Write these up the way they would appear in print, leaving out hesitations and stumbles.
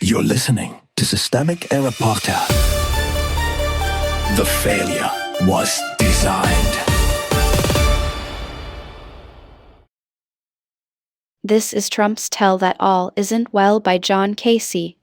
You're listening to Systemic Error Podcast. The failure was designed. This is Trump's Tell That All Isn't Well by John Casey.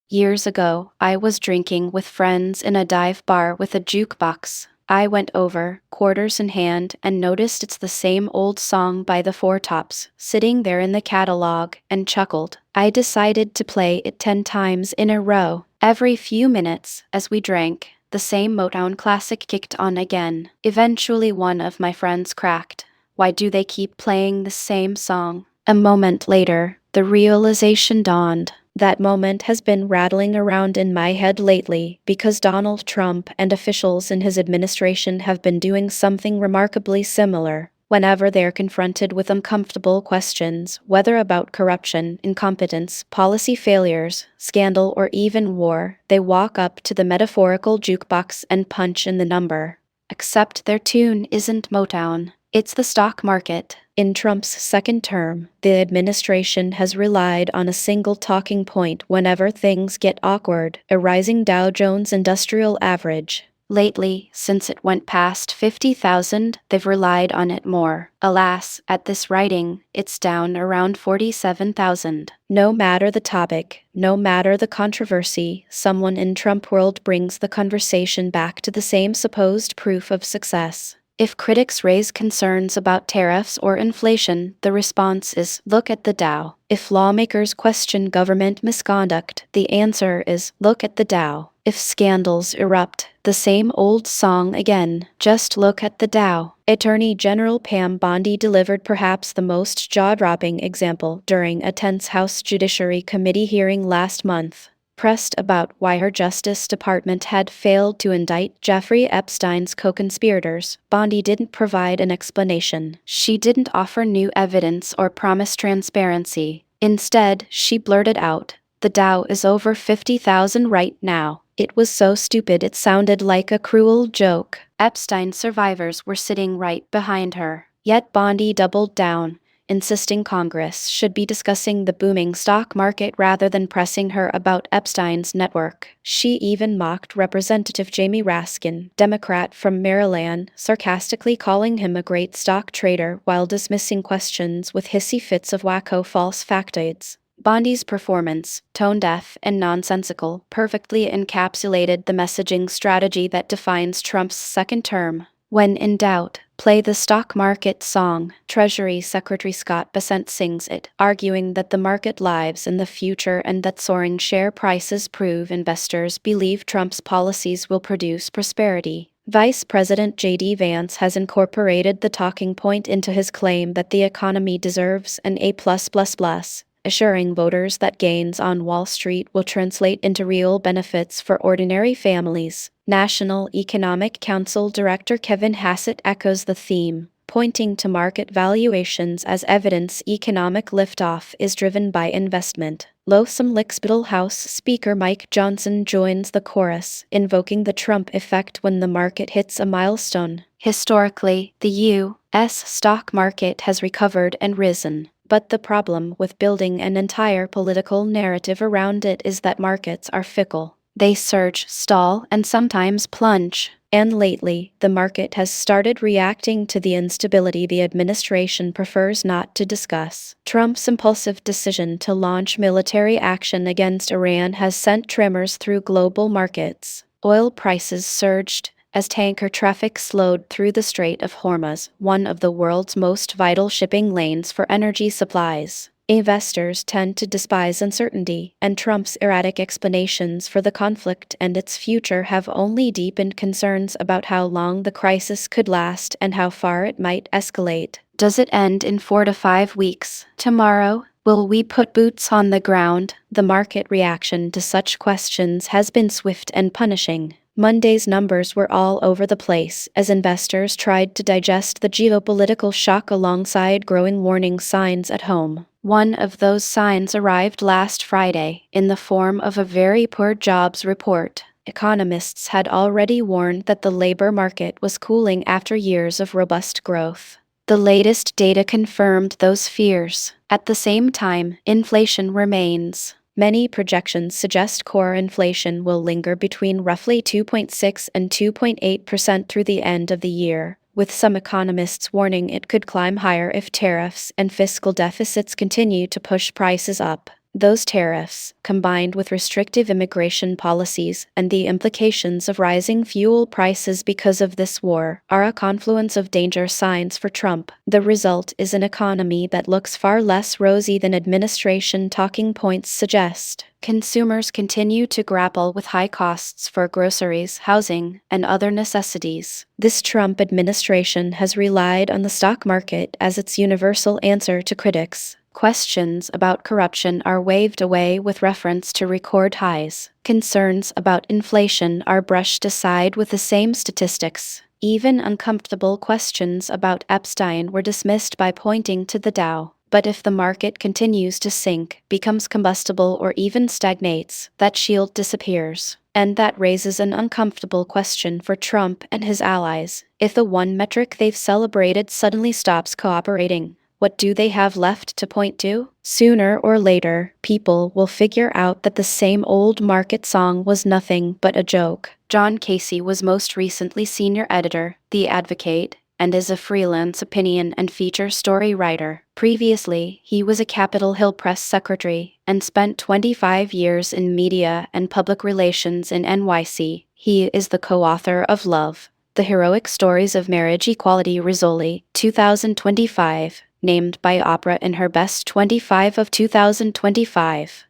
Years ago, I was drinking with friends in a dive bar with a jukebox. I went over, quarters in hand, and noticed it's the same old song by the Four Tops, sitting there in the catalog, and chuckled. I decided to play it 10 times in a row. Every few minutes, as we drank, the same Motown classic kicked on again. Eventually one of my friends cracked. Why do they keep playing the same song? A moment later, the realization dawned. That moment has been rattling around in my head lately because Donald Trump and officials in his administration have been doing something remarkably similar. Whenever they're confronted with uncomfortable questions, whether about corruption, incompetence, policy failures, scandal, or even war, they walk up to the metaphorical jukebox and punch in the number. Except their tune isn't Motown. It's the stock market. In Trump's second term, the administration has relied on a single talking point whenever things get awkward: a rising Dow Jones Industrial Average. Lately, since it went past 50,000, they've relied on it more. Alas, at this writing, it's down around 47,000. No matter the topic, no matter the controversy, someone in Trump world brings the conversation back to the same supposed proof of success. If critics raise concerns about tariffs or inflation, the response is, look at the Dow. If lawmakers question government misconduct, the answer is, look at the Dow. If scandals erupt, the same old song again, just look at the Dow. Attorney General Pam Bondi delivered perhaps the most jaw-dropping example during a tense House Judiciary Committee hearing last month. Pressed about why her Justice Department had failed to indict Jeffrey Epstein's co-conspirators, Bondi didn't provide an explanation. She didn't offer new evidence or promise transparency. Instead, she blurted out, "The Dow is over 50,000 right now." It was so stupid it sounded like a cruel joke. Epstein survivors were sitting right behind her. Yet Bondi doubled down, insisting Congress should be discussing the booming stock market rather than pressing her about Epstein's network. She even mocked Representative Jamie Raskin, Democrat from Maryland, sarcastically calling him a great stock trader while dismissing questions with hissy fits of wacko false factoids. Bondi's performance, tone-deaf and nonsensical, perfectly encapsulated the messaging strategy that defines Trump's second term. When in doubt, play the stock market song. Treasury Secretary Scott Bessent sings it, arguing that the market lives in the future and that soaring share prices prove investors believe Trump's policies will produce prosperity. Vice President J.D. Vance has incorporated the talking point into his claim that the economy deserves an A+++, assuring voters that gains on Wall Street will translate into real benefits for ordinary families. National Economic Council Director Kevin Hassett echoes the theme, pointing to market valuations as evidence economic liftoff is driven by investment. Loathsome Lickspittle House Speaker Mike Johnson joins the chorus, invoking the Trump effect when the market hits a milestone. Historically, the U.S. stock market has recovered and risen. But the problem with building an entire political narrative around it is that markets are fickle. They surge, stall, and sometimes plunge. And lately, the market has started reacting to the instability the administration prefers not to discuss. Trump's impulsive decision to launch military action against Iran has sent tremors through global markets. Oil prices surged as tanker traffic slowed through the Strait of Hormuz, one of the world's most vital shipping lanes for energy supplies. Investors tend to despise uncertainty, and Trump's erratic explanations for the conflict and its future have only deepened concerns about how long the crisis could last and how far it might escalate. Does it end in 4 to 5 weeks? Tomorrow? Will we put boots on the ground? The market reaction to such questions has been swift and punishing. Monday's numbers were all over the place as investors tried to digest the geopolitical shock alongside growing warning signs at home. One of those signs arrived last Friday in the form of a very poor jobs report. Economists had already warned that the labor market was cooling after years of robust growth. The latest data confirmed those fears. At the same time, inflation remains. Many projections suggest core inflation will linger between roughly 2.6 and 2.8% through the end of the year, with some economists warning it could climb higher if tariffs and fiscal deficits continue to push prices up. Those tariffs, combined with restrictive immigration policies and the implications of rising fuel prices because of this war, are a confluence of danger signs for Trump. The result is an economy that looks far less rosy than administration talking points suggest. Consumers continue to grapple with high costs for groceries, housing, and other necessities. This Trump administration has relied on the stock market as its universal answer to critics. Questions about corruption are waved away with reference to record highs. Concerns about inflation are brushed aside with the same statistics. Even uncomfortable questions about Epstein were dismissed by pointing to the Dow. But if the market continues to sink, becomes combustible, or even stagnates, that shield disappears. And that raises an uncomfortable question for Trump and his allies. If the one metric they've celebrated suddenly stops cooperating, what do they have left to point to? Sooner or later, people will figure out that the same old market song was nothing but a joke. John Casey was most recently senior editor, The Advocate, and is a freelance opinion and feature story writer. Previously, he was a Capitol Hill press secretary and spent 25 years in media and public relations in NYC. He is the co-author of Love, The Heroic Stories of Marriage Equality Rizzoli, 2025. Named by Oprah in her Best 25 of 2025.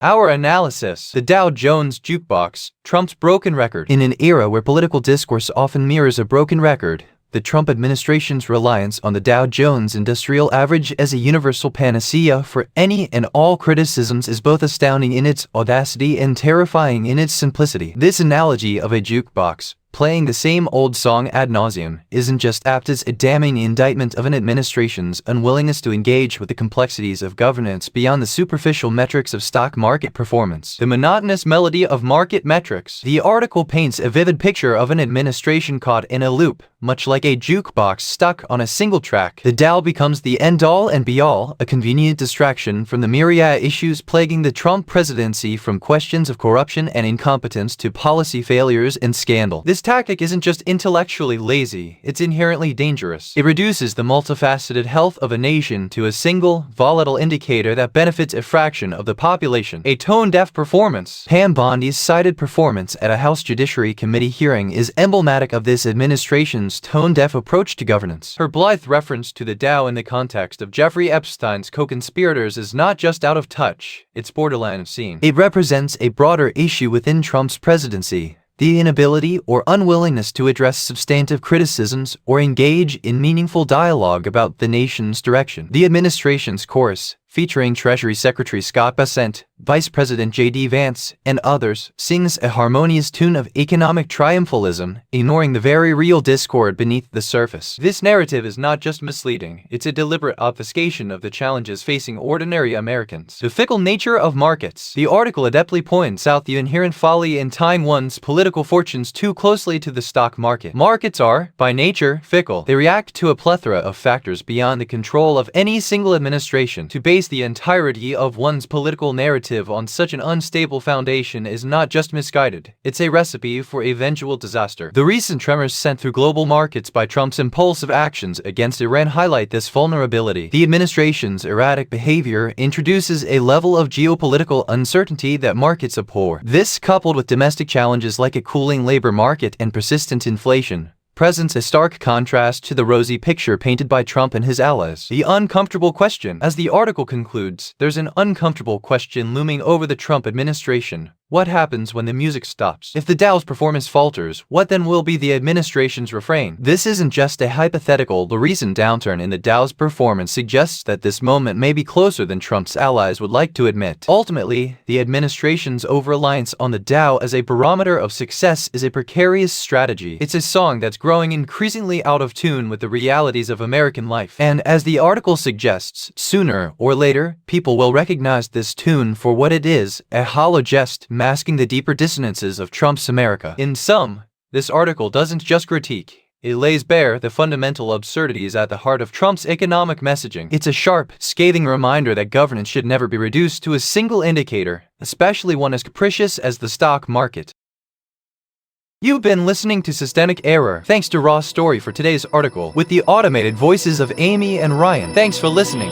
Our analysis: the Dow Jones Jukebox, Trump's broken record. In an era where political discourse often mirrors a broken record, the Trump administration's reliance on the Dow Jones Industrial Average as a universal panacea for any and all criticisms is both astounding in its audacity and terrifying in its simplicity. This analogy of a jukebox, playing the same old song ad nauseum, isn't just apt as a damning indictment of an administration's unwillingness to engage with the complexities of governance beyond the superficial metrics of stock market performance. The monotonous melody of market metrics. The article paints a vivid picture of an administration caught in a loop, much like a jukebox stuck on a single track. The Dow becomes the end-all and be-all, a convenient distraction from the myriad issues plaguing the Trump presidency, from questions of corruption and incompetence to policy failures and scandal. This tactic isn't just intellectually lazy, it's inherently dangerous. It reduces the multifaceted health of a nation to a single, volatile indicator that benefits a fraction of the population. A tone-deaf performance. Pam Bondi's cited performance at a House Judiciary Committee hearing is emblematic of this administration's tone-deaf approach to governance. Her blithe reference to the Dow in the context of Jeffrey Epstein's co-conspirators is not just out of touch, it's borderline obscene. It represents a broader issue within Trump's presidency: the inability or unwillingness to address substantive criticisms or engage in meaningful dialogue about the nation's direction. The administration's course, featuring Treasury Secretary Scott Bessent, Vice President J.D. Vance, and others, sings a harmonious tune of economic triumphalism, ignoring the very real discord beneath the surface. This narrative is not just misleading, it's a deliberate obfuscation of the challenges facing ordinary Americans. The fickle nature of markets. The article adeptly points out the inherent folly in tying one's political fortunes too closely to the stock market. Markets are, by nature, fickle. They react to a plethora of factors beyond the control of any single administration. To base the entirety of one's political narrative on such an unstable foundation is not just misguided, it's a recipe for eventual disaster. The recent tremors sent through global markets by Trump's impulsive actions against Iran highlight this vulnerability. The administration's erratic behavior introduces a level of geopolitical uncertainty that markets abhor. This, coupled with domestic challenges like a cooling labor market and persistent inflation, presents a stark contrast to the rosy picture painted by Trump and his allies. The uncomfortable question. As the article concludes, there's an uncomfortable question looming over the Trump administration. What happens when the music stops? If the Dow's performance falters, what then will be the administration's refrain? This isn't just a hypothetical. The recent downturn in the Dow's performance suggests that this moment may be closer than Trump's allies would like to admit. Ultimately, the administration's over-reliance on the Dow as a barometer of success is a precarious strategy. It's a song that's growing increasingly out of tune with the realities of American life. And as the article suggests, sooner or later, people will recognize this tune for what it is, a hollow jest masking the deeper dissonances of Trump's America. In sum, this article doesn't just critique, It lays bare the fundamental absurdities at the heart of Trump's economic messaging. It's a sharp, scathing reminder that governance should never be reduced to a single indicator, especially one as capricious as the stock market. You've been listening to Systemic Error. Thanks to Raw Story for today's article with the automated voices of Amy and Ryan. Thanks for listening.